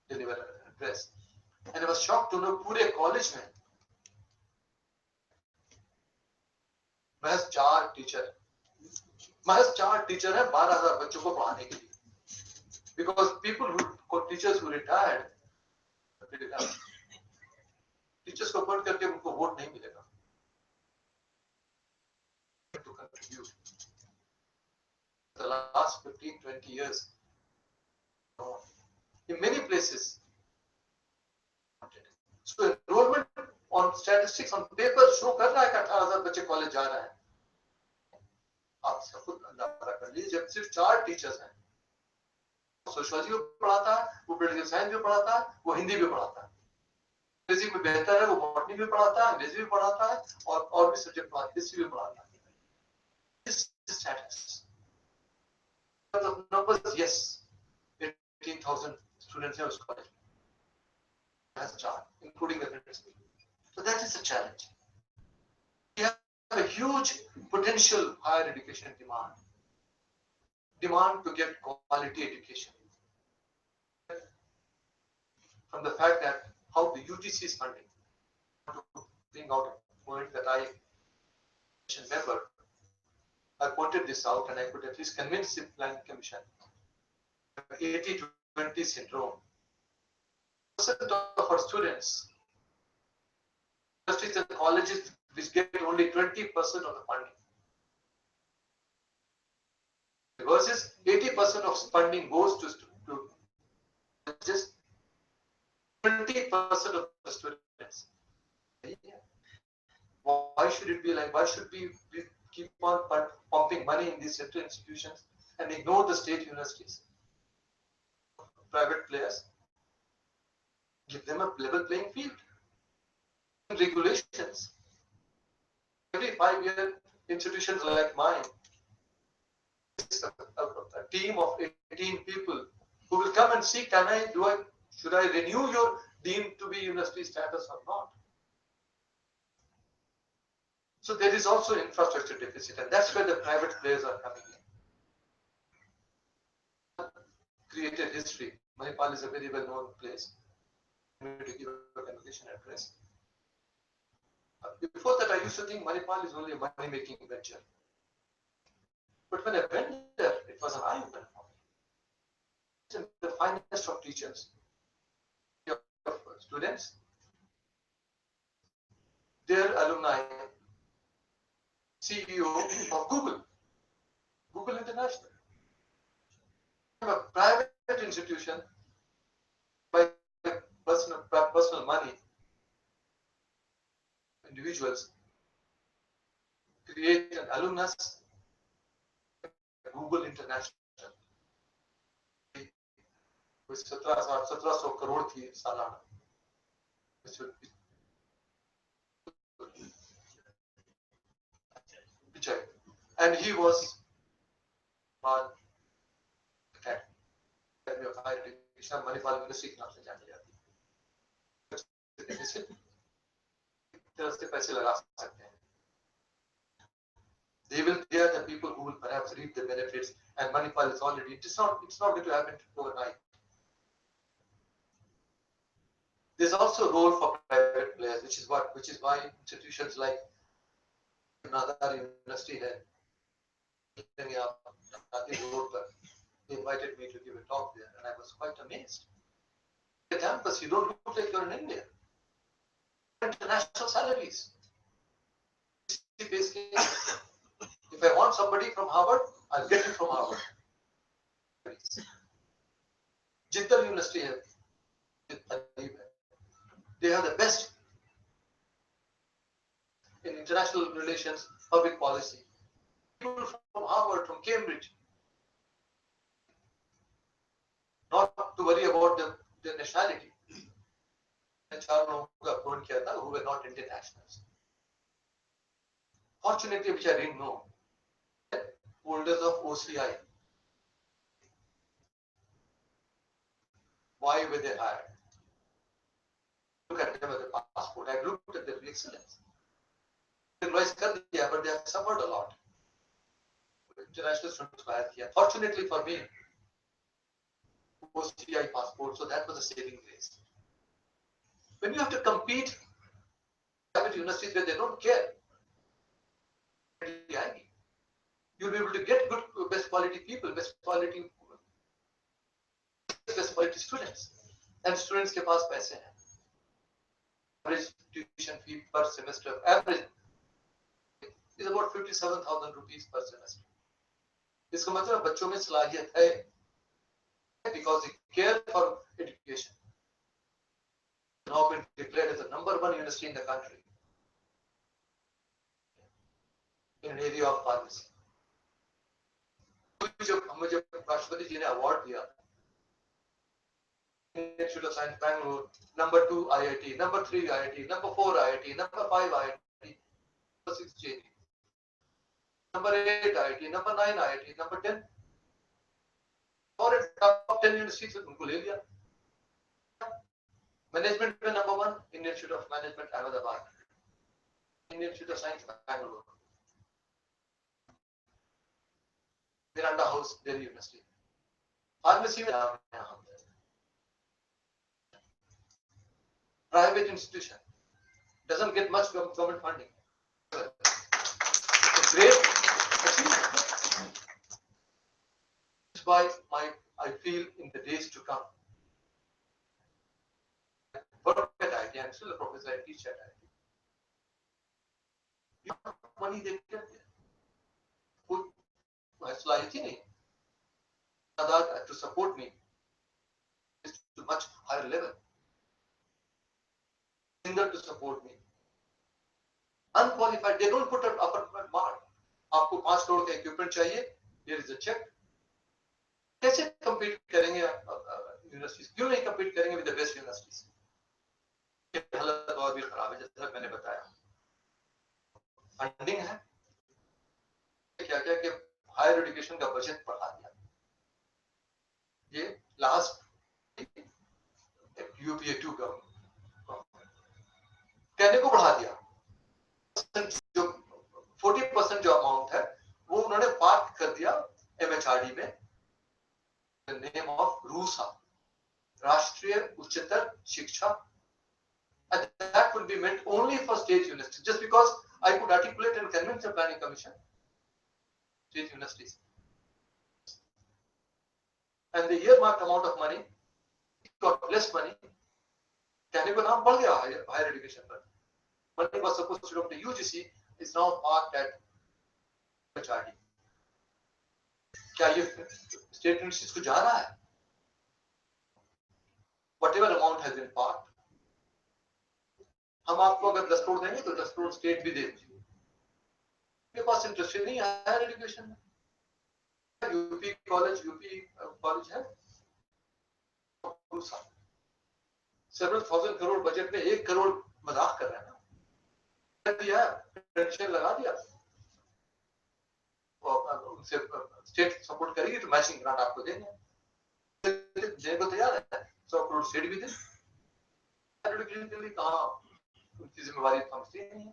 deliver an address. And I was shocked to know पूरे college में महज 4 teacher हैं 12,000 बच्चों को पढ़ाने के लिए. Because teachers who retired, teachers को अपॉइंट करके उनको वोट नहीं मिलेगा. To contribute the last 15-20 years in many places. So enrollment on statistics on paper show कर रहा है कि 18,000 बच्चे कॉलेज जा रहे हैं. आप सब खुद अंदाजा कर लीजिए जब सिर्फ 4 टीचर्स हैं. सोशियोलॉजी भी पढ़ाता है, वो पॉलिटिकल साइंस भी पढ़ाता है, वो हिंदी भी पढ़ाता है. अंग्रेजी में बेहतर है, वो बॉटनी भी पढ़ाता है, अंग्रेजी भी पढ़ाता है और भी सब्जेक्ट पढ़ाता है, हिस्ट्री भी पढ़ाता है. This is status. The numbers, yes, 18,000 students in college as a child, including the principal. So that is a challenge. We have a huge potential higher education demand to get quality education. From the fact that how the UTC is funding, to bring out a point that I member, I pointed this out and I could at least convince the Planning Commission. 80-20 syndrome. Percent of our students, universities and colleges, which get only 20% of the funding, versus 80% of funding goes to just 20% of the students. Why should it be like? Why should we keep on pumping money in these central institutions and ignore the state universities? Private players, give them a level playing field. Regulations. Every 5-year institutions like mine, a team of 18 people who will come and see, should I renew your deemed to be university status or not? So there is also infrastructure deficit, and that's where the private players are coming in. Created history. Manipal is a very well-known place. I'm going to give a convocation address. Before that, I used to think Manipal is only a money-making venture. But when I went there, it was an eye-opener for me. The finest of teachers, of students, their alumni, CEO of Google International. A private institution by personal money, individuals create an alumnus, Google International. With 1700 crore थी सालाना. And he was on Academy of Higher Education, Manipal University के नाम से जानी जाती है. इस तरह से पैसे लगा सकते हैं. They are the people who will perhaps reap the benefits, and Manipal is already. It's not going to happen overnight. There's also a role for private players, which is why institutions like Nadar University had. They invited me to give a talk there, and I was quite amazed. The campus, you don't look like you're in India. International salaries. If I want somebody from Harvard, I'll get it from Harvard. Jindal University they are the best in international relations, public policy. People from Harvard, from Cambridge, not to worry about their nationality. Who were not Indian nationals. Fortunately, which I didn't know, holders of OCI. Why were they hired? Look at them as a passport. I looked at their excellence. But they have suffered a lot. International students hired here. Fortunately for me, OCI passport, so that was a saving grace. When you have to compete with private universities where they don't care, you'll be able to get good, best quality people, best quality students, and students के पास पैसे हैं. Average tuition fee per semester average is about 57,000 rupees per semester. इसका मतलब बच्चों में सलाहियत है, because they care for education. Now been declared as the #1 university in the country in an area of pharmacy. हमें जब राष्ट्रपति जी ने अवार्ड दिया, Institute of Science Bangalore, #2 IIT, #3 IIT, #4 IIT, #5 IIT, #6 JD, #8 IIT, #9 IIT, #10 और top 10 universities उनको ले लिया. Management में #1 Indian Institute of Management Ahmedabad, Indian Institute of Science Bangalore, Miranda House Delhi University. Pharmacy में नाम है. Private institution doesn't get much government funding. It's great achievement. That's why I feel in the days to come. I work at IIT. I'm still a professor. I teach at IIT. You know money they get there. कोई सलाहियत ही नहीं. To support me is to much higher level. Single to support me. Unqualified, they don't put an upper mark. आपको 5 करोड़ का equipment चाहिए, here is a check. कैसे compete करेंगे universities? क्यों नहीं compete करेंगे with the best universities? हालत और भी खराब है, जैसा मैंने बताया. फंडिंग है, क्या क्या कि हायर एजुकेशन का बजट बढ़ा दिया. ये लास्ट यूपीए 2 का कहने को बढ़ा दिया. जो 40% जो अमाउंट है वो उन्होंने पार्क कर दिया एमएचआरडी में, नेम ऑफ रूसा, राष्ट्रीय उच्चतर शिक्षा, and that will be meant only for state universities, just because I could articulate and convince the planning commission, state universities, and the earmarked amount of money got less money. कहने को नाम बढ़ गया higher education पर. Money was supposed to go to UGC, is now parked at HRD. क्या ये state universities को जा रहा है? Whatever amount has been parked, हम आपको अगर 10 करोड़ देंगे तो 10 करोड़ स्टेट भी देगी. मेरे पास इंटरेस्ट नहीं है हायर एजुकेशन में. यूपी कॉलेज है, several thousand crore बजट में 1 करोड़ मजाक कर रहे हैं ना. दिया पेंशन लगा दिया, उनसे स्टेट सपोर्ट करेगी तो मैचिंग ग्रांट आपको देंगे. देने को तैयार है, 100 करोड़ स्टेट भी दे. एजुकेशन के लिए कहाँ उनकी जिम्मेवारी समझती नहीं है.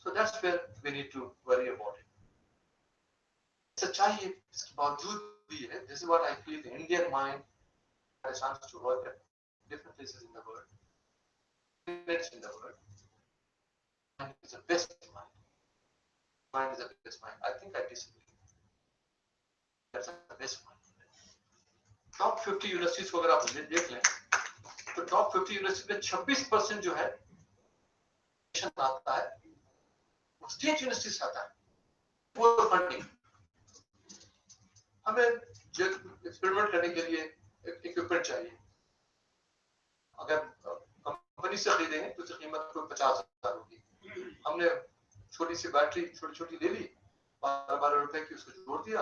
So that's where we need to worry about it. सच्चाई है, इसके बावजूद भी है. This is what I feel the Indian mind has a chance to work at different places in the world. In the world. Mind is the best mind. Mind is the best mind. I think I disagree. That's the best mind. Top 50 universities को अगर आप देख लें तो top 50 university में 26% जो है आता है वो स्टेट यूनिवर्सिटी से आता है. पूरा फंडिंग. हमें एक्सपेरिमेंट करने के लिए इक्विपमेंट चाहिए. अगर कंपनी से खरीदेंगे तो उसकी कीमत कोई 50,000 होगी. हमने छोटी सी बैटरी छोटी ले ली, 12 रुपए की, उसको जोड़ दिया,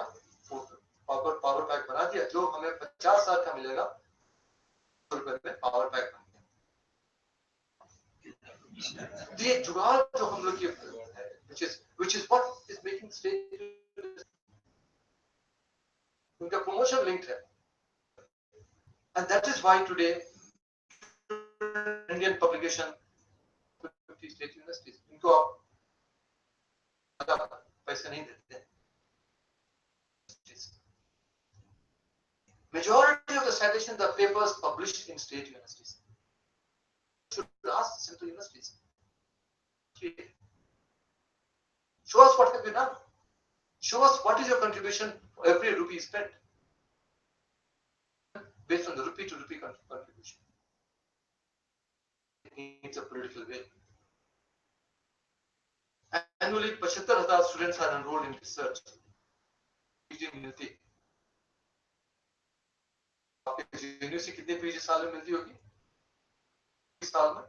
पावर पैक बना दिया. जो हमें 50,000 का मिलेगा रुपए में पावर पैक बन गया. ये जुगाड़ जो हम लोग की which is what is making state उनका प्रमोशन लिंक्ड है. And that is why today Indian publication 50 state universities इनको आप पैसे नहीं देते. citation the papers published in state universities. You should ask the central universities. Show us what have you done. Show us what is your contribution for every rupee spent, based on the rupee to rupee contribution. It needs a political will. Annually, 75,000 students are enrolled in research. PhD मिलती है. आपके university कितने PhD साल में मिलती होगी? इस साल में?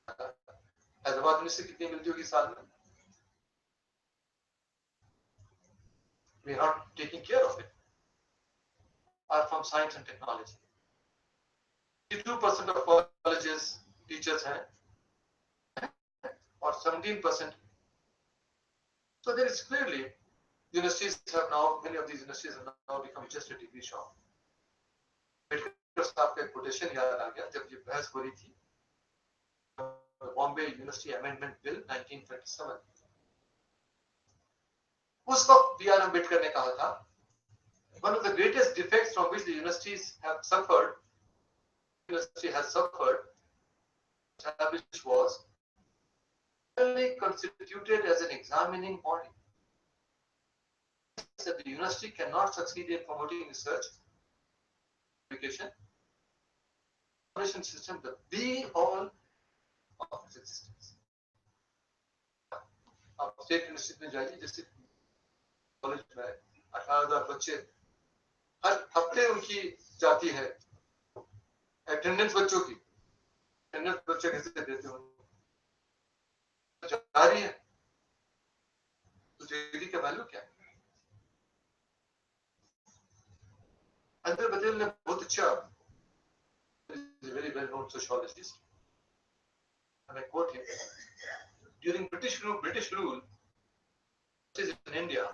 हैदराबाद यूनिवर्सिटी कितनी मिलती होगी साल में? We are not taking care of it. Are from science and technology. 52% of colleges teachers हैं, or 17%. So there is clearly universities have now, many of these universities have now become just a degree shop. साहब का quotation याद आ गया जब ये बहस हो रही थी बॉम्बे यूनिवर्सिटी अमेंडमेंट बिल 1927. उस वक्त बी आर अम्बेडकर ने कहा था one of the greatest defects from which the universities have suffered, university has suffered, established was only constituted as an examining body. That the university cannot succeed in promoting research, education, education system, the be all of its existence. आप state university में जाइए, जैसे college में 18,000 बच्चे हर हफ्ते उनकी जाती है अटेंडेंस बच्चों की, अटेंडेंस बच्चे कैसे देते हो जा रही है, तो डिग्री का वैल्यू क्या है? अंदर पटेल ने बहुत अच्छा, very well known sociologist, and I quote him, during British rule in India,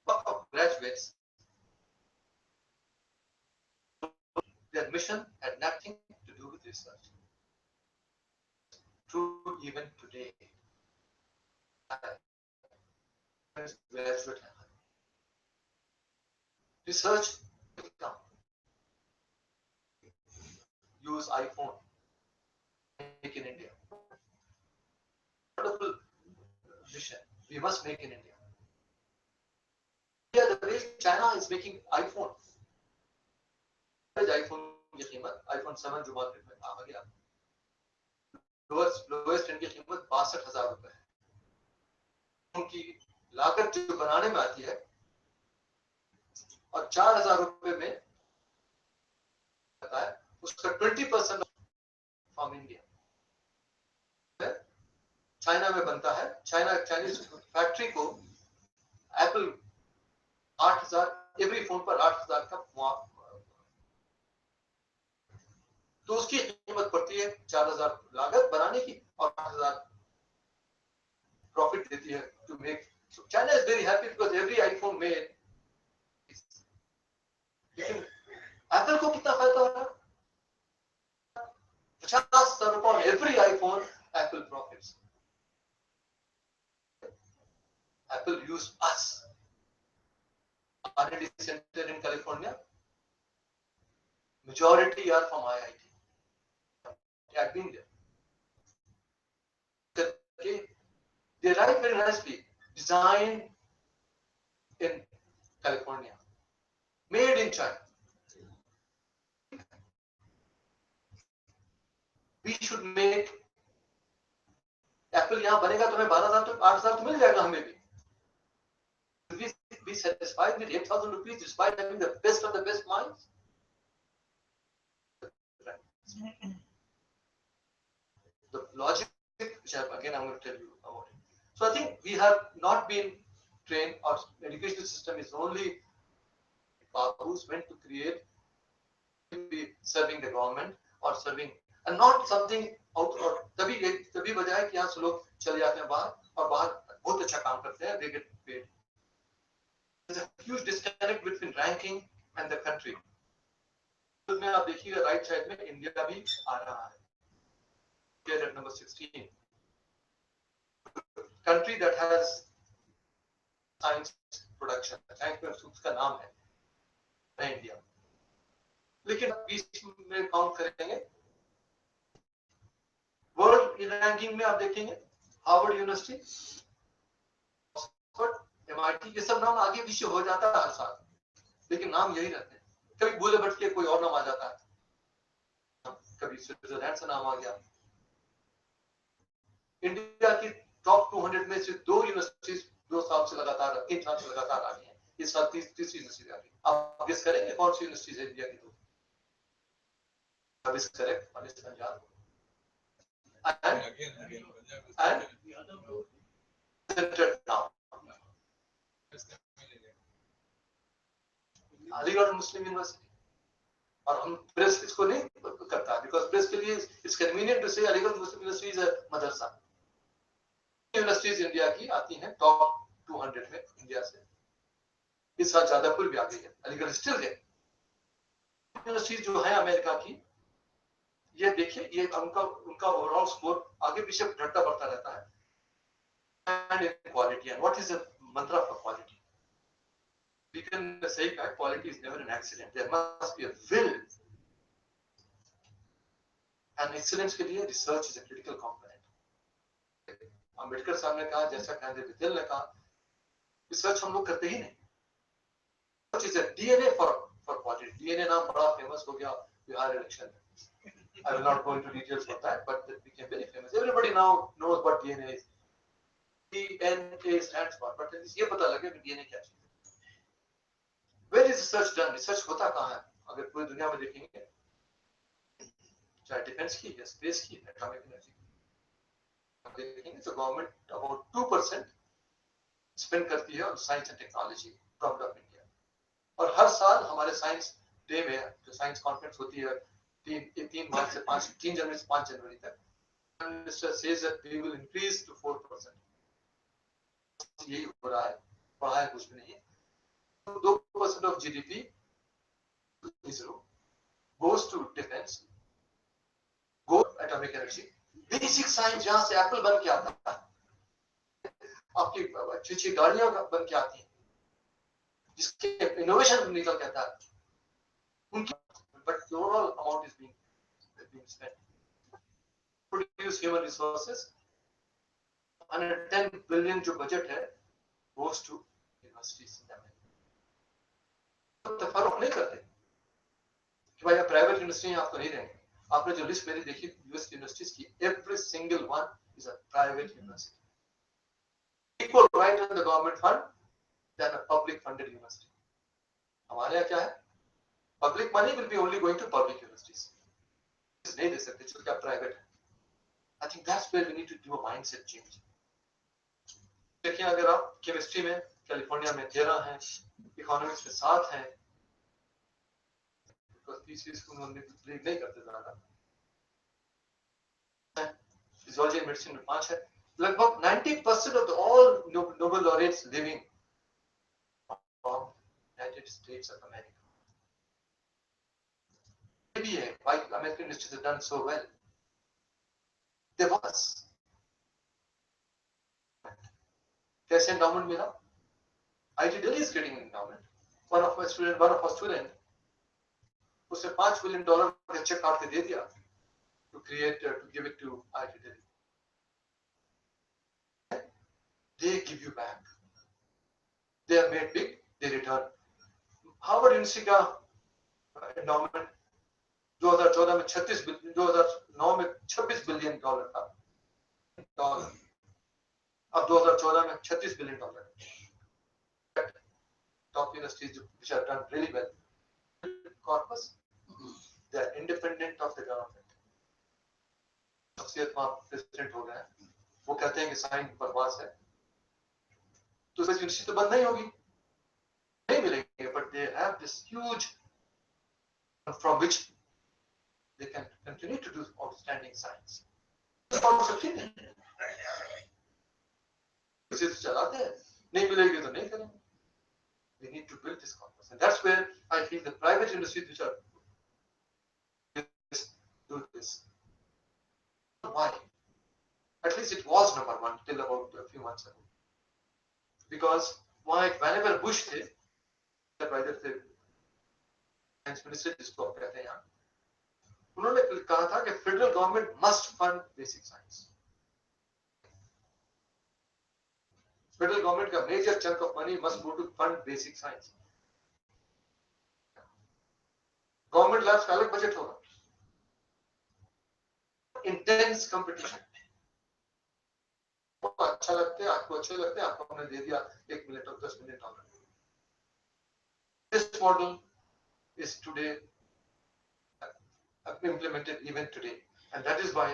of graduates, their mission had nothing to do with research. True even today. Research will come. Use iPhone. Make in India. Wonderful mission. We must make in India. Yeah, the way China is making iPhone. iPhone की कीमत iPhone 7 जो market में आ गया, lowest इनकी कीमत 62,000 रुपए है. उनकी लागत जो बनाने में आती है और 4,000 रुपए में आता है, उसका 20% फ्रॉम इंडिया चाइना में बनता है. चाइनीज फैक्ट्री को एप्पल 8,000 एवरी फोन पर 8,000 का तो उसकी कीमत पड़ती है 4,000 लागत बनाने की और 8,000 प्रॉफिट देती है to make. So China is very happy because every iPhone made. लेकिन एप्पल को कितना फायदा हो रहा है? 50,000 रुपए every iPhone Apple profits. Apple used us. R&D center in California. Majority are from IIT. They have been there. Okay. They write very nicely. Designed in California. Made in China. We should make Apple यहाँ बनेगा तो हमें 12,000 तो 8,000 तो मिल जाएगा हमें भी. We be satisfied with 8,000 rupees despite having the best of the best minds. The logic, which I'm going to tell you about it. So I think we have not been trained. Our education system is only babus meant to create, be serving the government or serving, and not something out. और तभी बजाय कि यहाँ से लोग चले जाते हैं बाहर और बाहर बहुत अच्छा काम करते हैं. They get paid. There's a huge disconnect between ranking and the country. तो में आप देखिएगा राइट साइड में इंडिया भी आ रहा है. Here at number 16. Country that has science production. Science में उसका नाम है. है इंडिया। लेकिन 20 में काउंट करेंगे, वर्ल्ड रैंकिंग में आप देखेंगे हार्वर्ड यूनिवर्सिटी, MIT, ये सब नाम आगे पीछे हो जाता है हर साल, लेकिन नाम यही रहते हैं। कभी भूले भटके कोई और नाम आ जाता है, कभी स्विट्जरलैंड से नाम आ गया। इंडिया की टॉप 200 में से 2 यूनिवर्सिटीज 2 साल से लगातार, 3 साल से लगातार आ रही है। इस साल तीसरी यूनिवर्सिटी आ गई। आप गेस करेंगे कौन सी यूनिवर्सिटी है इंडिया की? तो correct, Punjab and centered now. Aligarh Muslim university. और हम प्रेस इसको नहीं करता, बिकॉज प्रेस के लिए it's convenient to say Aligarh Muslim University is a madrasa. Universities India की आती हैं टॉप 200 में इंडिया से। इस साल जादवपुर भी आ गई है, अलीगढ़ स्टिल है। यूनिवर्सिटीज जो है अमेरिका की, ये देखिए, ये उनका ओवरऑल स्कोर आगे पीछे घटता बढ़ता रहता है। And quality, and what is the mantra for quality? We can say that quality is never an accident. There must be a will, and excellence के लिए research is a critical component. Ambedkar साहब ने कहा, जैसा कहते विद्याल ने कहा, रिसर्च हम लोग करते ही नहीं। Research is a DNA for quality. DNA नाम बड़ा फेमस हो गया बिहार इलेक्शन में। I will not go into details of that, but it became very famous. Everybody now knows what DNA is. DNA stands for, but ये पता लगे कि DNA क्या चीज है। Where is research done? Research होता कहाँ है? अगर पूरी दुनिया में देखेंगे, चाहे डिफेंस की या स्पेस की, एटॉमिक एनर्जी की देखेंगे, तो गवर्नमेंट अबाउट 2% स्पेंड करती है on science and technology government of India. और हर साल हमारे साइंस डे में, जो साइंस कॉन्फ्रेंस होती है 3 मार्च से 3 जनवरी से 5 जनवरी तक, minister says that we will increase to 4%। यही हो रहा है, पढ़ाई कुछ भी नहीं है। 2% of GDP goes to defense, go atomic energy, basic science जहां से एप्पल बन के आता है, आपकी अच्छी गाड़ियां बन के आती हैं, जिसके इनोवेशन निकल के आता है, उनकी, but the overall amount is being spent. Produce human resources, 110 billion जो बजट है goes to universities in America. तो फर्क नहीं करते कि भाई प्राइवेट यूनिवर्सिटी आपको नहीं देंगे। आपने जो लिस्ट मेरी देखी यूएस यूनिवर्सिटीज की, every single one is a private university. Equal right on the government fund than a public funded university. हमारे यहाँ क्या है? Public money will be only going to public universities. नहीं दे सकते जो क्या प्राइवेट है। I think that's where we need to do a mindset change. देखिए, अगर आप केमिस्ट्री में कैलिफोर्निया में 13 हैं, इकोनॉमिक्स में 7 हैं, थीसिस उन्होंने लीड नहीं करते ज़्यादा, फिजियोलॉजी एंड मेडिसिन में 5 है। लगभग 90% of all Nobel laureates living from United States of America. Maybe why American industries have done so well. There was कैसे endowment मिला? IT Delhi is getting endowment. One of our student, उसे $5 million का check काट के दे दिया to give it to IT Delhi. They give you back. They are made big, they return. Harvard University का endowment 2014 में 2009 में $26 billion था, अब 2014 में $36 billion। Top universities which have done really well, corpus, they are independent of the government. शख्सियत वहाँ president हो गए, वो कहते हैं कि साइन बकवास है, तो इस यूनिवर्सिटी तो बंद नहीं होगी, नहीं मिलेंगे, but they have this huge from which they can continue to do outstanding science. इसे चलाते हैं, नहीं मिलेगी तो नहीं करेंगे। We need to build this corpus, and that's where I feel the private universities which are do this. Why? At least it was number one till about a few months ago. Because why? Whenever Bush did, either science minister जिसको आप कहते हैं यहाँ, उन्होंने कहा था कि federal government must fund basic science. Federal government का major chunk of money must go to fund basic science. Government labs का अलग बजट होगा। इंटेंस कंपटीशन, अच्छा लगते हैं आपको, अच्छे लगते हैं आपको, हमने दे दिया $1 मिलियन और $10 million. This model is today implemented even today, and that is why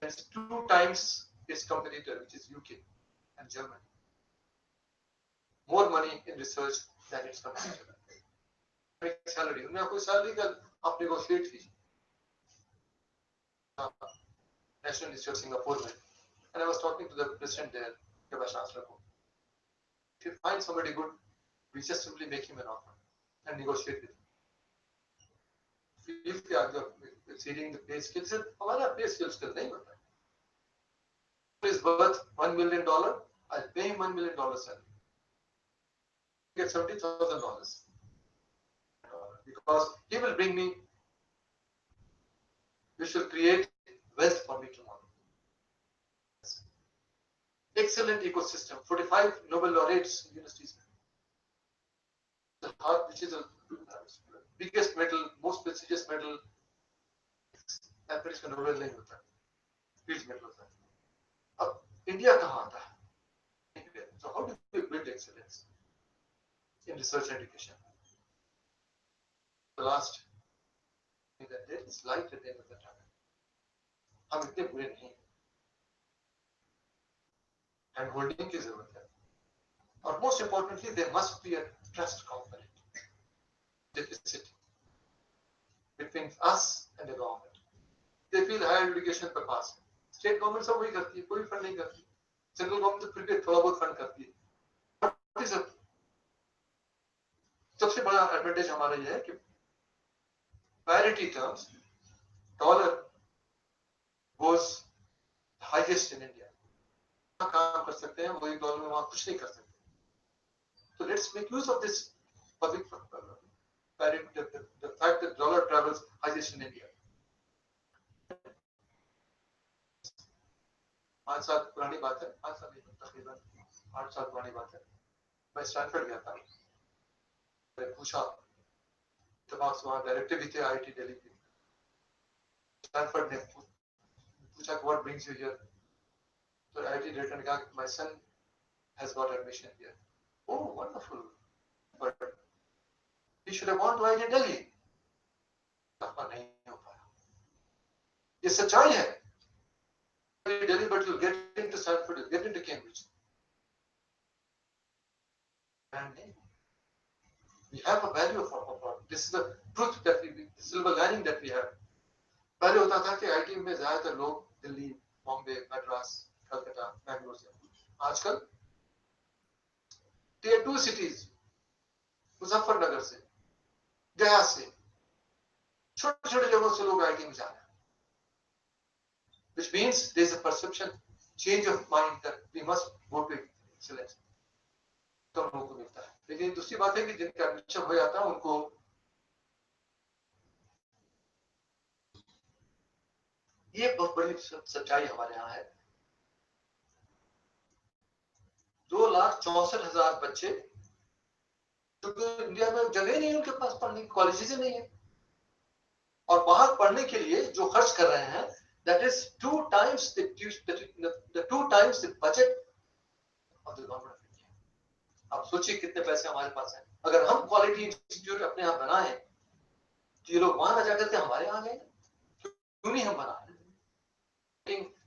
it's 2 times its competitor, which is UK and Germany, more money in research than its competitor. Salary, उन्हें कोई salary का आप negotiate कीजिए। National Institute of Singapore में, and I was talking to the president there, the vice chancellor. If you find somebody good, we just simply make him an offer and negotiate with him. If you are exceeding the pay scale, sir, हमारा pay scale नहीं होता है. Is worth $1 million, I'll pay him $1 million salary. Get $70,000 because he will bring me. We shall create wealth for me tomorrow. Excellent ecosystem. 45 Nobel laureates in universities. The heart, which is the biggest medal, most prestigious medal, average का Nobel नहीं होता, field medal होता है। अब India कहाँ आता है? So how do we build excellence in research and education? The last thing that there is light at the end of the tunnel. हम इतने बुरे नहीं, हैंड होल्डिंग की जरूरत है, और most importantly there must be a trust component deficit between us and the government. They feel higher education पर पास है, स्टेट गवर्नमेंट सब वही करती है, कोई फंड नहीं करती, सेंट्रल गवर्नमेंट तो फिर भी थोड़ा बहुत फंड करती है। सबसे बड़ा एडवांटेज हमारा ये है कि parity terms dollar goes highest in India, काम कर सकते हैं वही डॉलर में वहां कुछ नहीं कर सकते। तो let's make use of this public parity, the fact that dollar travels highest in India. 5 साल पुरानी बात है, 5 साल नहीं, तकरीबन 8 साल पुरानी बात है। मैं स्टैनफोर्ड गया था, मैंने पूछा, दिमाग से वहाँ डायरेक्टर भी थे आईआईटी दिल्ली के। स्टैनफोर्ड ने पूछा व्हाट ब्रिंग्स यू हियर, तो आईआईटी डायरेक्टर ने कहा my son has got admission here. Oh wonderful, but he should have gone to IIT Delhi. नहीं हो पाया, ये सच्चाई है। Delhi, but you'll get into Stanford, you'll get into Cambridge. And we have a value of our product. This is the truth that the silver lining that we have. पहले होता था कि आईटी में ज्यादातर लोग दिल्ली, बॉम्बे, मद्रास, कलकत्ता, बैंगलोर से। आजकल टियर 2 सिटीज, मुजफ्फरनगर से, गया से, छोटे-छोटे जगहों से लोग आईटी में जा रहे हैं। Which means there is a perception change of mind that we must go to excellence. तो लोगों को मिलता है, लेकिन दूसरी बात है कि जिनका एडमिशन हो जाता है उनको ये बहुत बड़ी सच्चाई हमारे यहाँ है। 2,64,000 बच्चे, क्योंकि इंडिया में जगह नहीं है उनके पास पढ़ने की, कॉलेजेस नहीं है, और बाहर पढ़ने के लिए जो खर्च कर रहे हैं that is 2 times the 2 times the budget of the government of India. आप सोचिए कितने पैसे हमारे पास हैं। अगर हम क्वालिटी इंस्टीट्यूट अपने यहाँ बनाए तो ये लोग वहां ना जाकर के हमारे यहाँ आएंगे, क्यों नहीं हम बना रहे?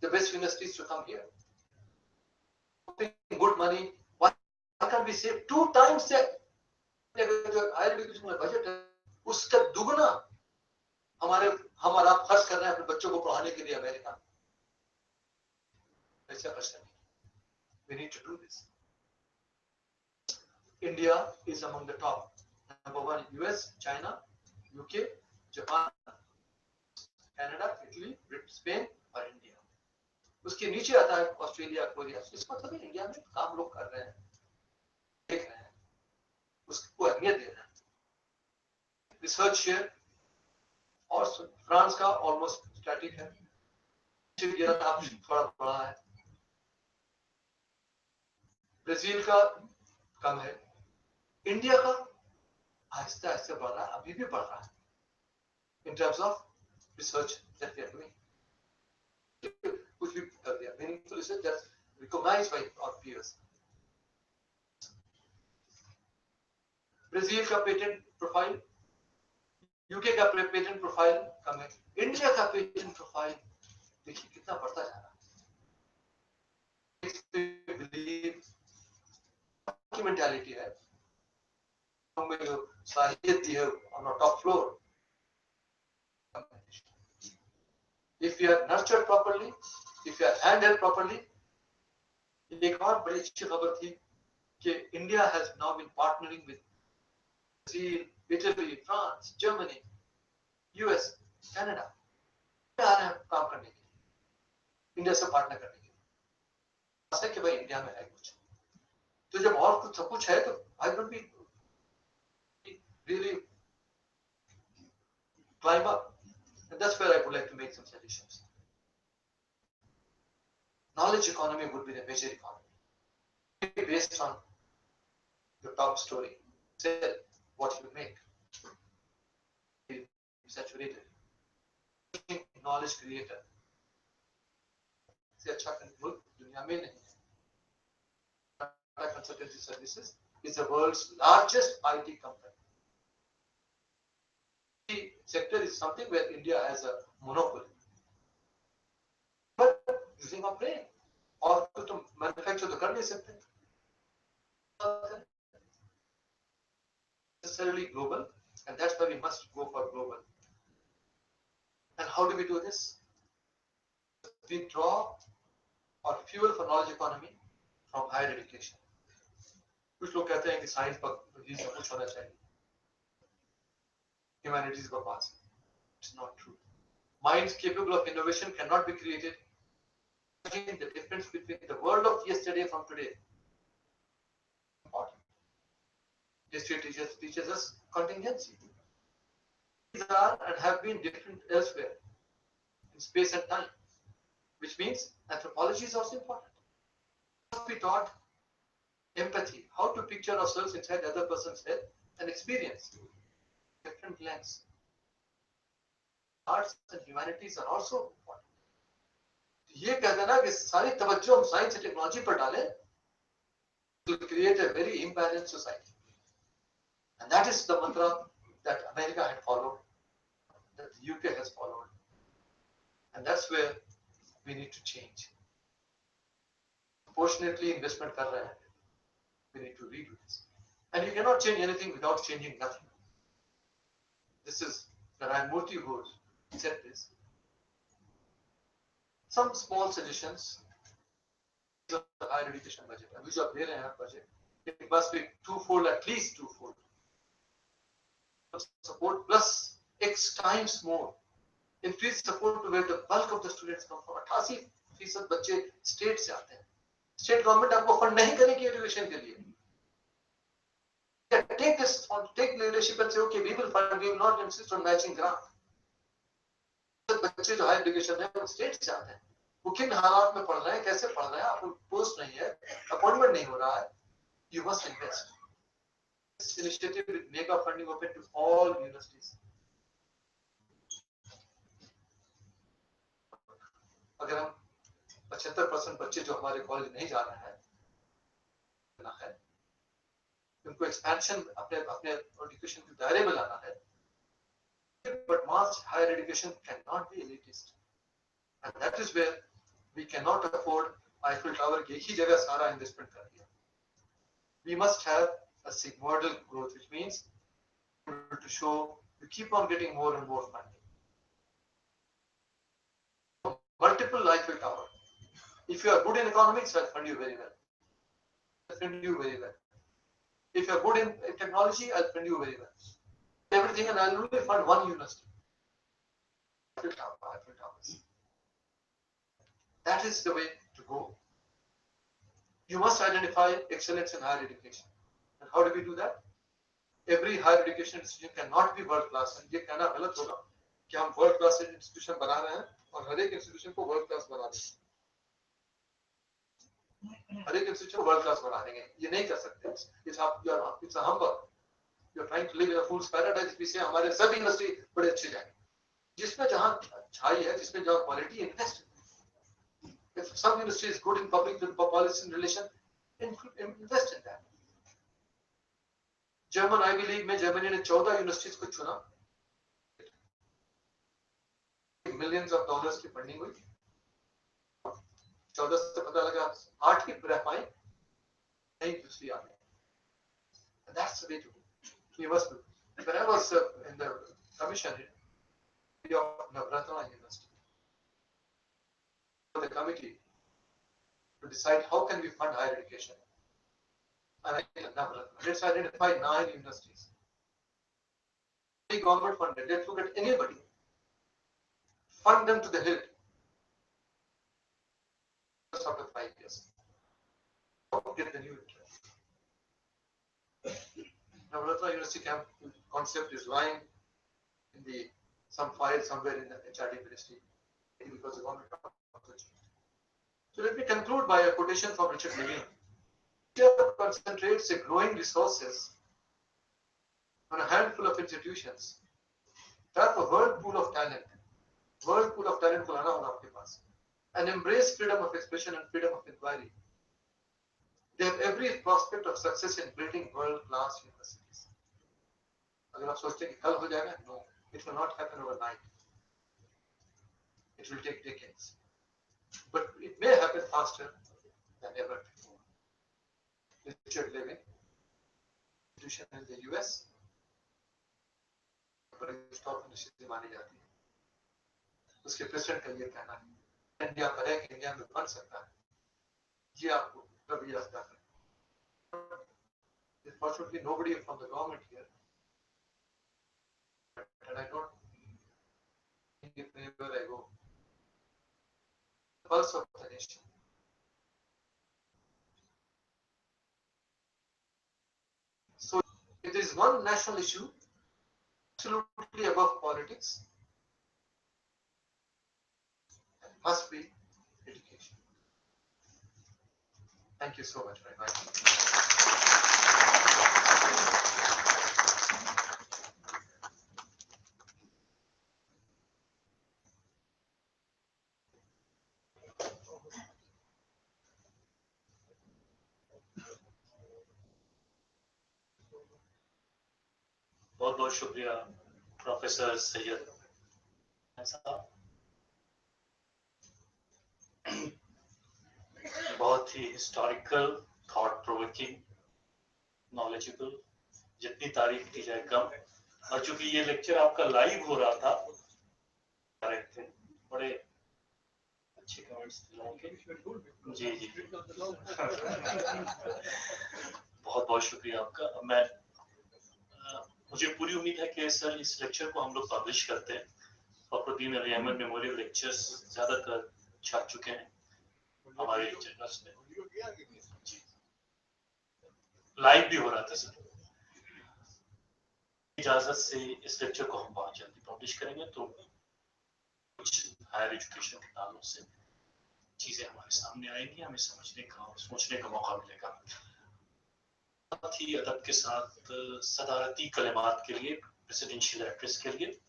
The best universities to come here, putting good money. Why can't we save 2 times the जो हायर एजुकेशन में बजट है उसका दुगना हम और आप खर्च कर रहे हैं अपने बच्चों को पढ़ाने के लिए अमेरिका में। ऐसा खर्च नहीं। We need to do this. India is among the top. Number 1 US, China, UK, Japan, Canada, Italy, Spain और इंडिया। उसके नीचे आता है ऑस्ट्रेलिया, कोरिया। इस मतलब है इंडिया में काम लोग कर रहे हैं, देख रहे हैं, उसको अहमियत दे रहे हैं। रिसर्च शेयर और फ्रांस का ऑलमोस्ट स्टैटिक है, थोड़ा बड़ा है, ब्राजील का कम है, इंडिया का आहिस्ता आहिस्ता बढ़ रहा है, अभी भी बढ़ रहा है in terms of research that we are doing, कुछ भी कर दिया meaningful research that's recognized by our peers. Brazil का पेटेंट प्रोफाइल, यूके का पेटेंट प्रोफाइल कम है, इंडिया का पेटेंट प्रोफाइल देखिए कितना बढ़ता जा रहा है। बिलीव की मेंटालिटी है, में जो साहित्य दी है on top floor, if you are nurtured properly, if you are handled properly। एक और बड़ी अच्छी खबर थी कि India has now been partnering with Brazil, Italy, France, Germany, US, Canada, आ रहे हैं काम करने के लिए, इंडिया से पार्टनर करने के लिए। ऐसा कि भाई इंडिया में है कुछ, तो जब और कुछ सब कुछ है तो I will be really climb up, and that's where I would like to make some suggestions. Knowledge economy would be the major economy, based on your top story, sell what you make, saturated, knowledge creator से अच्छा मुल्क दुनिया में नहीं है। Tata Consultancy Services is the world's largest IT company. The sector is something where India has a monopoly, but using our brain, और कुछ तो मैन्युफैक्चर तो कर नहीं सकते, necessarily global, and that's why we must go for global. And how do we do this? We draw or fuel for knowledge economy from higher education. कुछ लोग कहते हैं कि साइंस पर ही सब कुछ होना चाहिए, ह्यूमैनिटीज का पास, it's not true. Minds capable of innovation cannot be created. The difference between the world of yesterday from today. Important. History teaches us contingency. These are and have been different elsewhere in space and time, which means anthropology is also important. Must be taught empathy, how to picture ourselves inside the other person's head and experience different lens. Arts and humanities are also important. ये कह देना कि सारी तवज्जो हम science और technology पर डालें to create a very imbalanced society, and that is the mantra that America had followed, that the UK has followed, and that's where we need to change. Proportionately investment कर रहे हैं, we need to redo this, and you cannot change anything without changing nothing. This is Narayan Murthy who said this. Some small suggestions of the higher education budget. अभी जो आप ले रहे हैं budget, it must be twofold, at least twofold. Support plus X times more. Increase support to where the bulk of the students come from. 88% बच्चे state से आते हैं. स्टेट गवर्नमेंट आपको फंड नहीं करेगी एजुकेशन के लिए. Take this on, take leadership and say, okay, we will fund, we will not insist on matching grant. बच्चे जो हायर एजुकेशन है वो स्टेट से आते हैं, वो किन हालात में पढ़ रहे हैं, कैसे पढ़ रहे हैं, आपको पोस्ट नहीं है, अपॉइंटमेंट नहीं हो रहा है, you must invest. This initiative will make our funding open to all universities. अगर हम 75% बच्चे जो हमारे कॉलेज नहीं जा रहे हैं, उनको एक्सपेंशन अपने एजुकेशन के दायरे में लाना है, but mass higher education cannot be elitist, and that is where we cannot afford Eiffel Tower की एक ही जगह सारा इन्वेस्टमेंट कर दिया. We must have a sigmoidal growth, which means to show you keep on getting more and more funding. Multiple Eiffel Tower. If you are good in economics, I'll fund you very well. I'll fund you very well. If you are good in technology, I'll fund you very well. Everything, and I'll only fund one university. Eiffel Towers. That is the way to go. You must identify excellence in higher education. And how do we do that? Every higher education institution cannot be world class, and ये कहना गलत होगा कि हम world class institution बना रहे हैं और हर एक institution को world class बना देंगे, हर एक institution को world class बना देंगे, ये नहीं कर सकते. It's a humbug. You're trying to live in a fool's paradise. We say हमारे सभी industry बड़े अच्छे जाएंगे, जिसमें जहाँ अच्छाई है, जिसमें जहाँ quality, invest. If some industry is good in public policy relation, invest in that. German Ivy League में जर्मनी ने 14 यूनिवर्सिटीज को चुना, मिलियंस ऑफ डॉलर्स की फंडिंग हुई, 14 से पता लगा 8 ही रह पाए, नहीं दूसरी आ गई. That's the way to go. We must do. When I was in the commission of Navratna University, the committee to decide how can we fund higher education. And let's identify 9 universities. The government funded. Let's look at anybody. Fund them to the hilt. Just after 5 years. Get the new interest. Navratna University camp concept is lying in some file somewhere in the HRD ministry because the government. So let me conclude by a quotation from Richard Levine. India concentrates its growing resources on a handful of institutions. Tap a whirlpool of talent. Whirlpool of talent को लाना होगा आपके पास. And embrace freedom of expression and freedom of inquiry. They have every prospect of success in building world-class universities. अगर आप सोचते हैं कि कल हो जाएगा, no, it will not happen overnight. It will take decades, but it may happen faster than ever before. Richard Levine, institution in the US, बड़ी top university मानी जाती है. उसके प्रेसिडेंट का ये कहना है, इंडिया पर है कि इंडिया में बन सकता है. ये आपको कभी याद करना. Unfortunately, nobody from the government here, and I don't think if anywhere I go, the pulse of the nation. So, if there is one national issue absolutely above politics, it must be education. Thank you so much for inviting me. बहुत बहुत शुक्रिया professor Syed साहब. बहुत ही historical, thought provoking, knowledgeable, जितनी तारीफ की जाए कम. और चूंकि ये लेक्चर आपका लाइव हो रहा था, रहे थे बड़े अच्छे कमेंट्स दिलाएंगे. जी जी बहुत बहुत शुक्रिया आपका. मैं मुझे पूरी उम्मीद है कि सर इस लेक्चर को हम लोग पब्लिश करते हैं. फखरुद्दीन अली अहमद मेमोरियल लेक्चर्स ज्यादातर छप चुके हैं हमारे जर्नल्स में. लाइव भी हो रहा था सर. इजाजत से इस लेक्चर को हम बहुत जल्दी पब्लिश करेंगे, तो कुछ हायर एजुकेशन के ताल्लुक से चीजें हमारे सामने आएंगी, हमें समझने का और सोचने का मौका मिलेगा. साथ ही अदब के साथ सदारती कलिमात के लिए, प्रेसिडेंशियल एड्रेस के लिए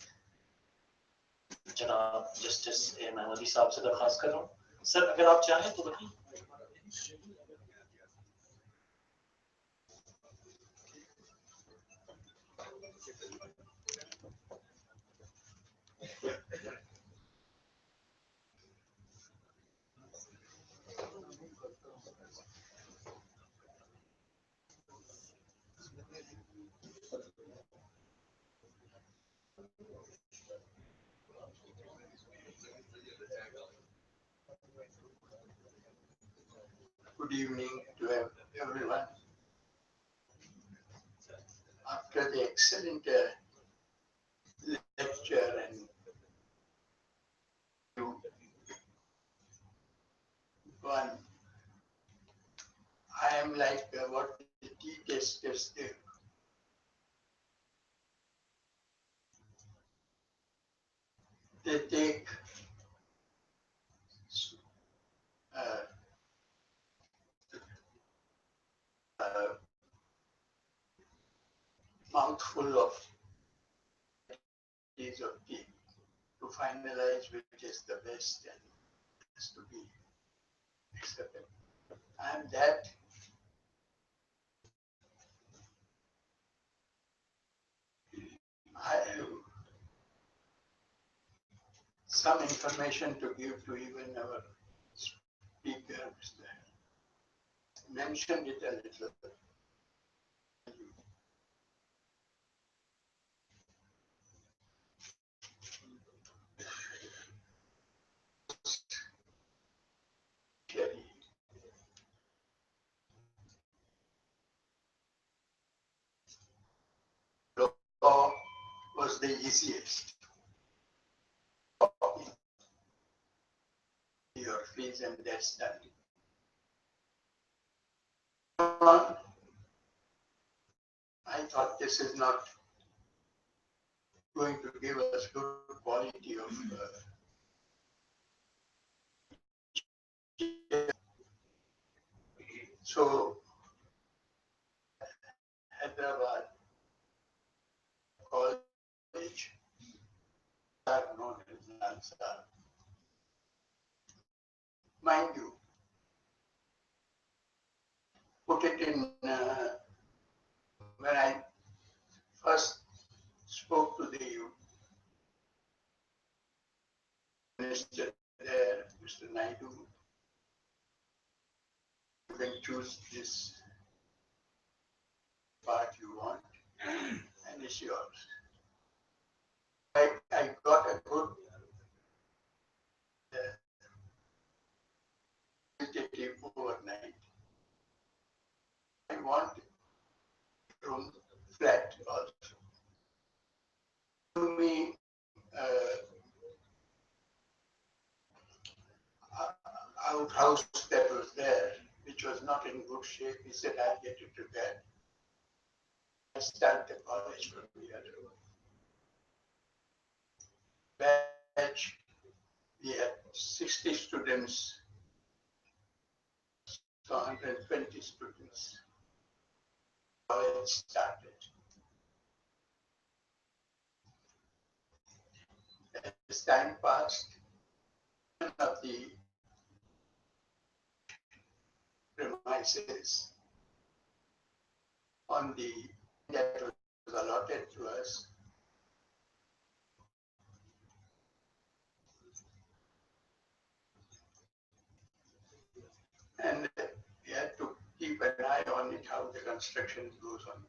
जनाब जस्टिस ए महमूदी साहब से दरख्वास्त कर रहा हूँ. सर अगर आप चाहें तो बताइए. Good evening to everyone. After the excellent lecture and one, I am like what the tea testers do. they take uh, a mouthful of piece of tea to finalize which is the best and has to be accepted. And that I have some information to give to even our speaker, Mr. Mentioned it a little. Law was the easiest. Your fees and that's done. I thought this is not going to give us good quality of so Hyderabad College are known as Nansar. Mind you, put it in when I first spoke to the minister there, Mr. Naidu, you can choose this part you want and it's yours. I got a good qualitative overnight. I want room flat also. To me, outhouse that was there, which was not in good shape, he said, I'll get it repaired. I start the college from here. Batch, we had 60 students, so 120 students. College started. As time passed, one of the premises on the that was allotted to us and we had to keep an eye on it, how the construction goes on.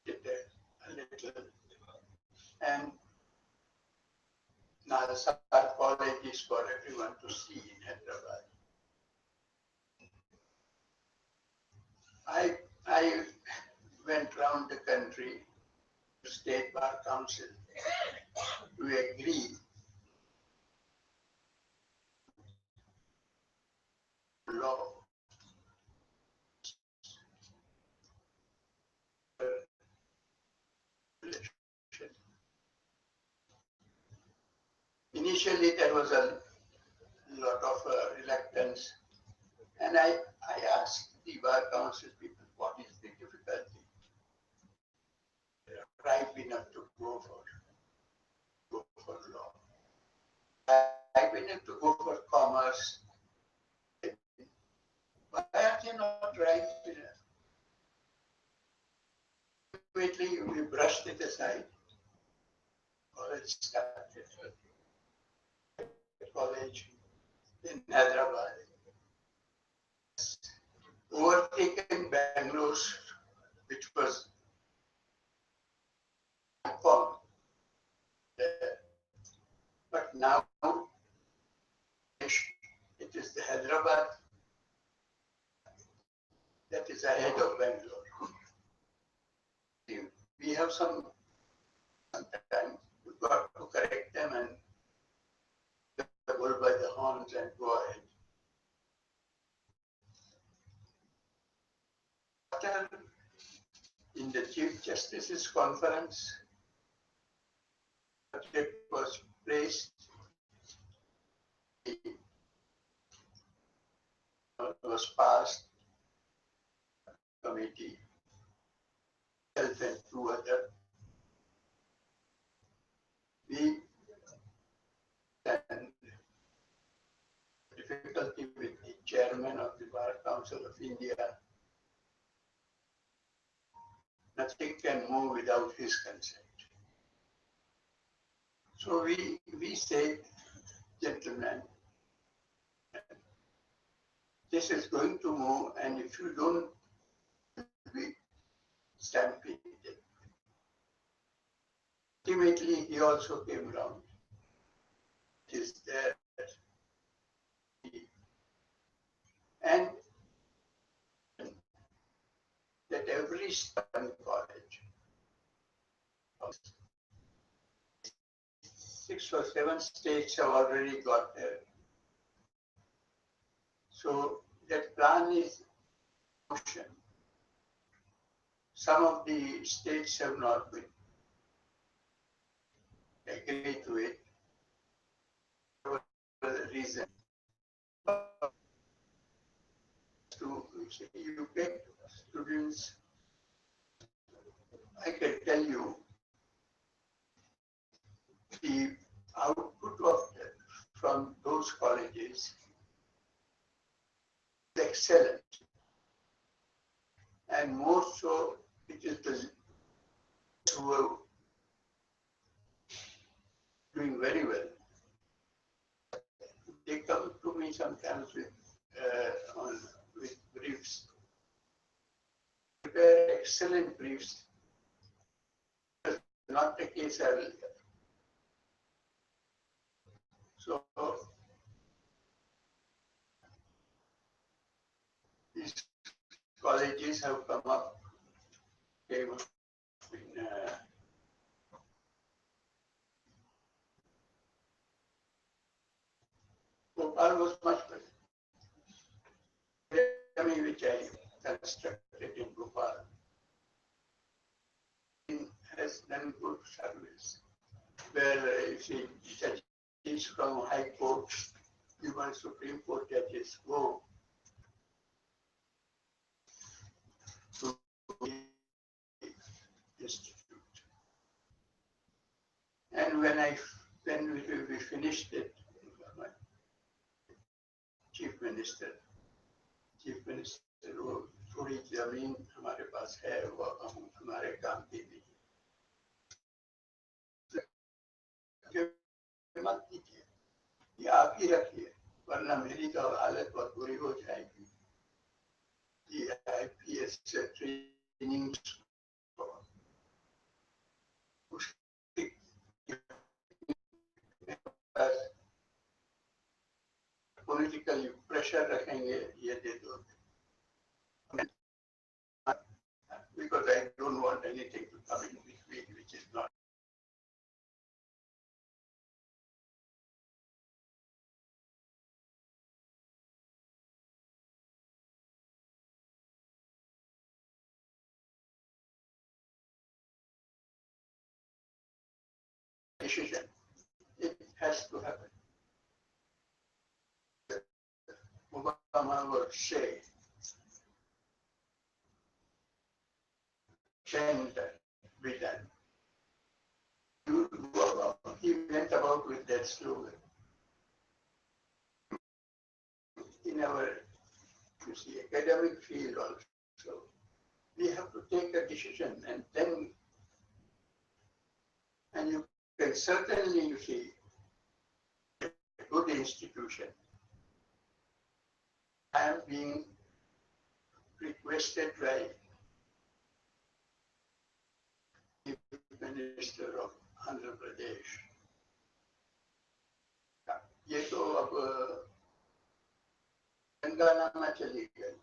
Did a little. And Nalsar College is for everyone to see in Hyderabad. I went round the country to State Bar Council to agree law initially there was a lot of reluctance and I asked the Bar Council people, what is the difficulty? Ripe enough to go for law. Ripe enough to go for commerce. Why are they not ripe enough? Quickly we brushed it aside. College started. College in Hyderabad. Overtaken Bangalore, which was icon there. But now it is the Hyderabad that is ahead of Bangalore. We have some time. We've got to correct them and hold by the horns and go ahead. After, in the Chief Justice's conference, subject was placed was passed committee, health and two other. We and difficulty with the chairman of the Bar Council of India. Nothing can move without his consent. So we say, gentlemen, this is going to move, and if you don't be stampeded. Ultimately, he also came round. It is there. And that every STEM college, 6 or 7 states have already got there. So that plan is in motion. Some of the states have not been agreed to it for the reason. To say you get students, I can tell you the output of from those colleges is excellent, and more so it is the who are doing very well. They come to me sometimes with briefs, prepare excellent briefs. Not the case earlier. So these colleges have come up. They must have been Bhopal was much better. Academy which I constructed in Bhopal has done good service. Where you see judges from High Court, even Supreme Court judges go to the institute. And when we finished it, my chief minister वो थोड़ी जमीन हमारे पास है वो हम हमारे काम की भी मत कीजिए, ये आप ही रखिए, वरना मेरी तो हालत बहुत बुरी हो जाएगी। ये IPS ट्रेनिंग पॉलिटिकल प्रेशर रखेंगे, ये दे दो, because I don't want anything to come in between which is not. Decision. It has to happen. Obama will say, can be done. He went about with that slogan. In our, you see, academic field also, we have to take a decision, and then, and you can certainly, you see, a good institution. I am being requested by the Minister of Andhra Pradesh. ये तो अब तेलंगाना में चली गई,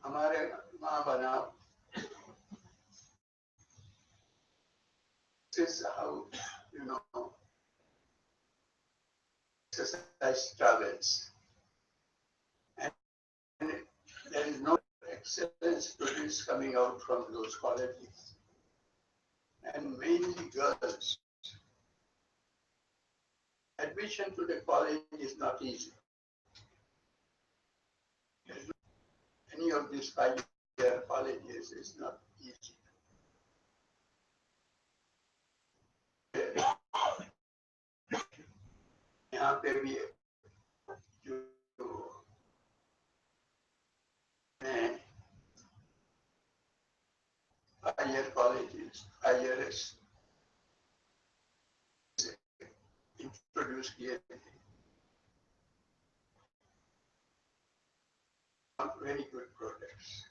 हमारे वहाँ बनाओ. This is how, you know, exercise travels. And there is no excellent students coming out from those colleges. And mainly girls. admission to the college is not easy. Any of these 5-year colleges is not easy. यहाँ पे भी जो 5-year colleges, IRS introduce किए थे. Very good products.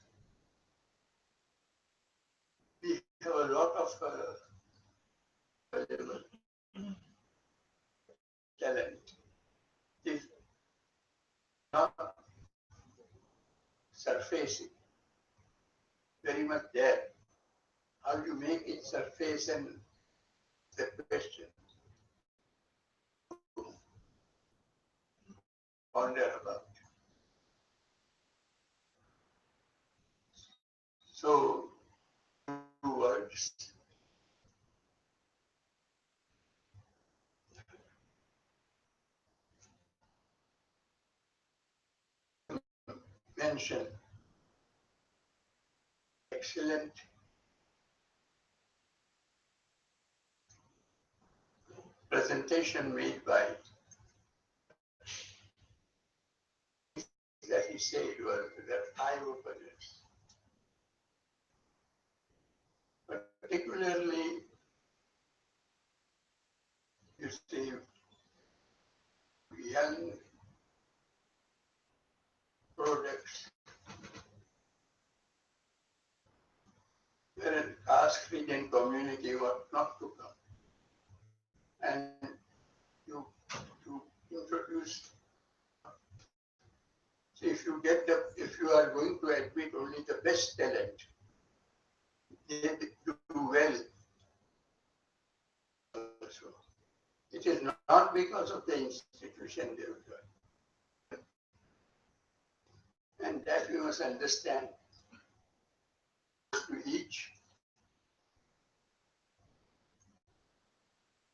We have a lot of available talent. It is not surfacing very much there. How do you make it surface and the question to ponder about? So, 2 words. Mention excellent presentation made by that he said were the eye openers. Particularly, you see, young products where a caste region community was not to come. And you introduce. So if you are going to admit only the best talent, they do well. So it is not because of the institution they will join. And that we must understand to each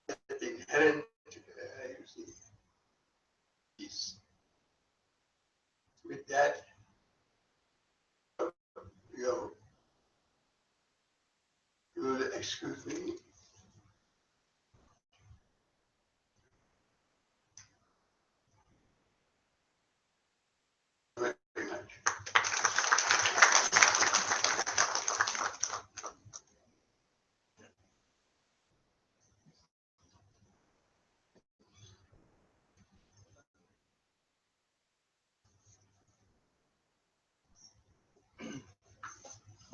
the inherent, you see, peace. With that, you will excuse me. Very much.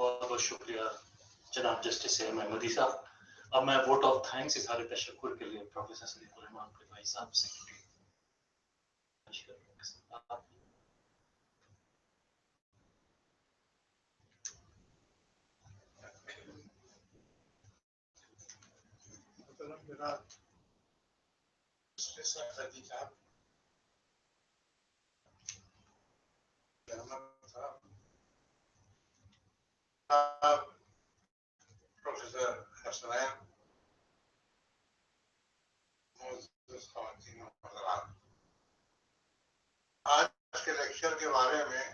बहुत बहुत शुक्रिया जनाब justice Ahmadi साहब. अब मैं vote of thanks इज़हार तशक्कुर के लिए प्रोफेसर सलीमुर रहमान भाई साहब से Professor Hassan, आज के लेक्चर के बारे में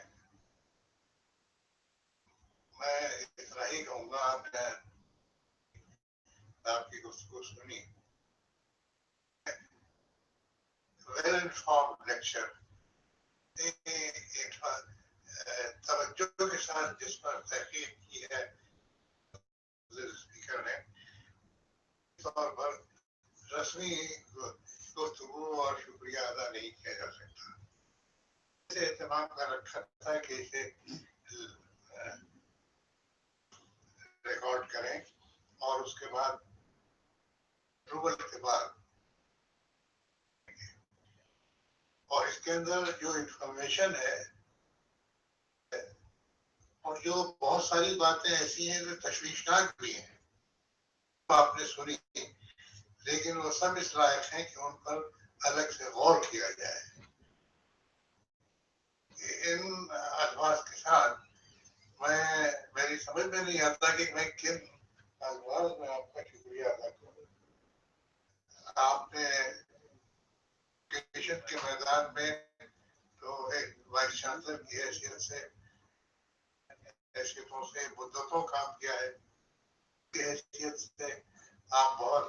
मैं इतना ही कहूँगा. आपने आपकी गुफ्तगू सुनी. वेल इन्फॉर्म्ड लेक्चर, एक तवज्जो के साथ जिस पर तहकीक की है स्पीकर ने, तौर पर रस्मी गुफ्तगू और शुक्रिया अदा नहीं किया जा सकता. इसे एहतमाम कर रखा था कि इसे रिकॉर्ड करें और उसके बाद अप्रूवल के बाद और इसके अंदर जो इंफॉर्मेशन है और जो बहुत सारी बातें ऐसी हैं जो तशवीशनाक भी हैं, आपने सुनी, लेकिन वो सब इस लायक हैं कि उन पर अलग से गौर किया जाए. इन अल्फाज के साथ मेरी समझ में नहीं आता कि मैं किन अल्फाज में आपका शुक्रिया अदा करूं. आपने एजुकेशन के मैदान में तो एक वाइस चांसलर की हैसियत से हैसियतों से मुद्दतों काम किया है, की हैसियत से आप बहुत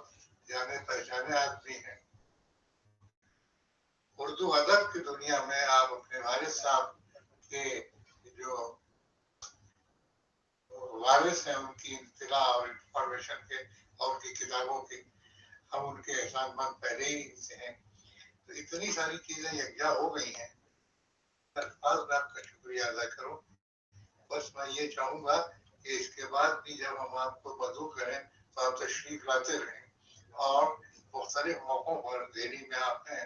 जाने पहचाने आदमी हैं। उर्दू अदब की दुनिया में आप अपने वारिस साहब के जो वारिस हैं उनकी इत्तला और इंफॉर्मेशन के और उनकी किताबों की हम उनके एहसानमंद पहले ही से हैं। तो इतनी सारी चीजें यकजा हो गई हैं, अल्फाज में आपका शुक्रिया अदा करूं। बस मैं ये चाहूंगा कि इसके बाद भी जब हम आपको मदऊ करें तो आप तशरीफ लाते रहें और मुख्तलिफ मौकों पर दिल्ली में आप हैं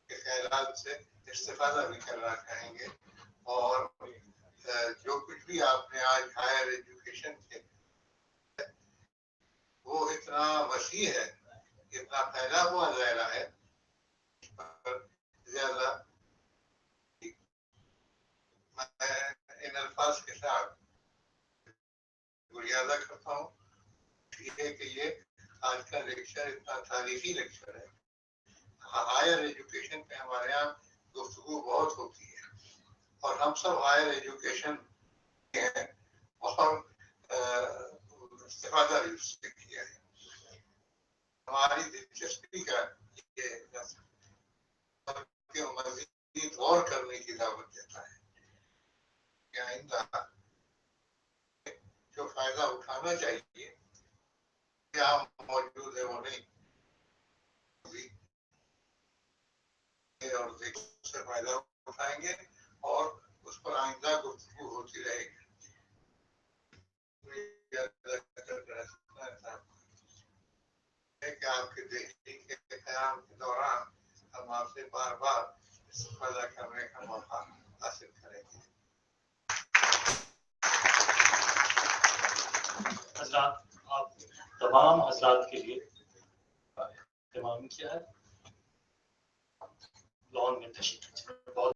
के ख्यालात से इस्तेफादा भी करना चाहेंगे। और जो कुछ भी आपने आज हायर एजुकेशन के वो इतना वसी है, इतना फैला हुआ दायरा है, ज्यादा मैं इन अल्फाज के साथ गुरियादा करता हूँ कि ये आज का लेक्चर इतना तारीखी लेक्चर है। हायर एजुकेशन पे हमारे यहाँ गुफ्तगू बहुत होती है और हम सब हायर एजुकेशन हैं और इस्तेफादा भी उससे किया है। हमारी दिलचस्पी का ये मज़ीद गौर करने की दावत देता है कि आइंदा जो फायदा उठाना चाहिए क्या मौजूद है वो नहीं और से फायदा उठाएंगे और उस पर आइंदा गुफ्तगू होती रहेगी। कि आपके देखने के क़याम के दौरान हम आपसे बार बार इस्तेफादा करने का मौका हासिल करेंगे। हज़रात, आप तमाम हज़रात के लिए तमाम किया है लॉन में तशरीफ बहुत